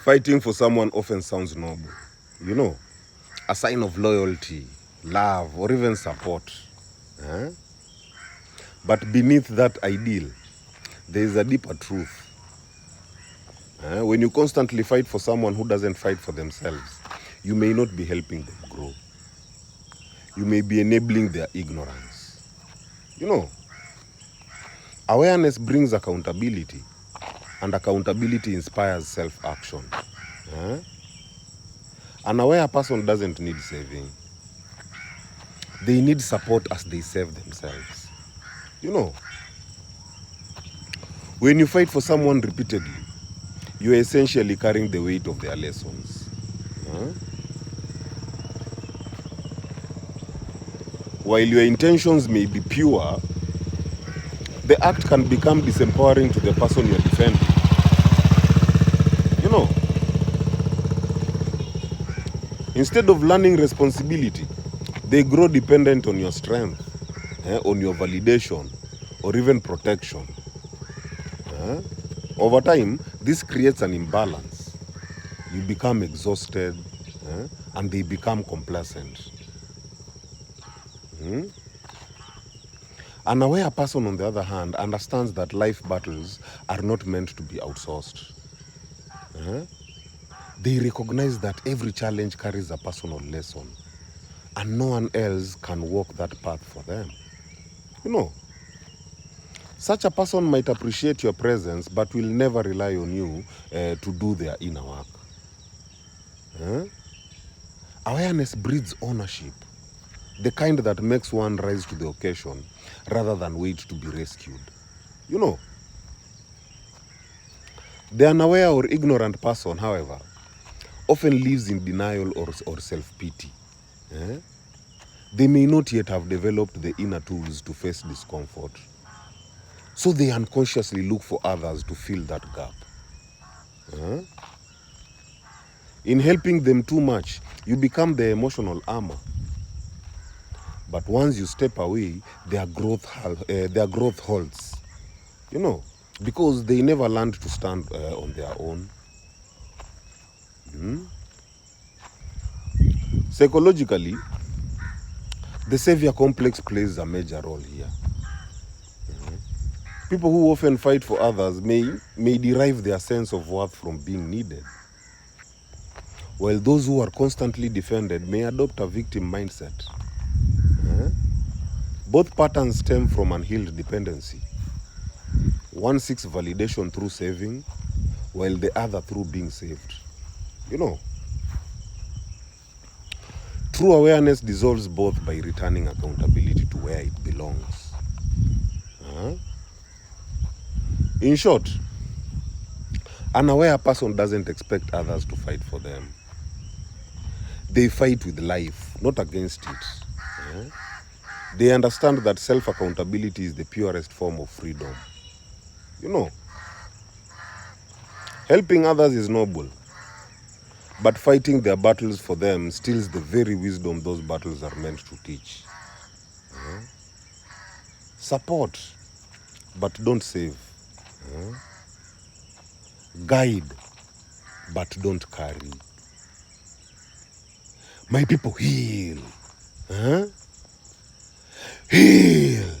Fighting for someone often sounds noble, you know, a sign of loyalty, love, or even support. Eh? But beneath that ideal, there is a deeper truth. When you constantly fight for someone who doesn't fight for themselves, you may not be helping them grow. You may be enabling their ignorance. You know, awareness brings accountability, and accountability inspires self-action. An aware person doesn't need saving. They need support as they save themselves. You know, when you fight for someone repeatedly, you are essentially carrying the weight of their lessons. While your intentions may be pure, the act can become disempowering to the person you're defending. You know, instead of learning responsibility, they grow dependent on your strength, on your validation, or even protection. Over time, this creates an imbalance. You become exhausted, and they become complacent. An aware person, on the other hand, understands that life battles are not meant to be outsourced. They recognize that every challenge carries a personal lesson, and no one else can walk that path for them. You know, such a person might appreciate your presence, but will never rely on you to do their inner work. Awareness breeds ownership, the kind that makes one rise to the occasion rather than wait to be rescued. You know, the unaware or ignorant person, however, often lives in denial or self-pity. They may not yet have developed the inner tools to face discomfort, so they unconsciously look for others to fill that gap. In helping them too much, you become their emotional armor. But once you step away, their growth halts. You know, because they never learned to stand on their own. Psychologically, the savior complex plays a major role here. People who often fight for others may derive their sense of worth from being needed, while those who are constantly defended may adopt a victim mindset. Both patterns stem from unhealed dependency. One seeks validation through saving, while the other through being saved. You know, true awareness dissolves both by returning accountability to where it belongs. In short, an aware person doesn't expect others to fight for them. They fight with life, not against it. They understand that self-accountability is the purest form of freedom. You know, helping others is noble, but fighting their battles for them steals the very wisdom those battles are meant to teach. Support, but don't save. Guide, but don't carry. My people, heal. Heal.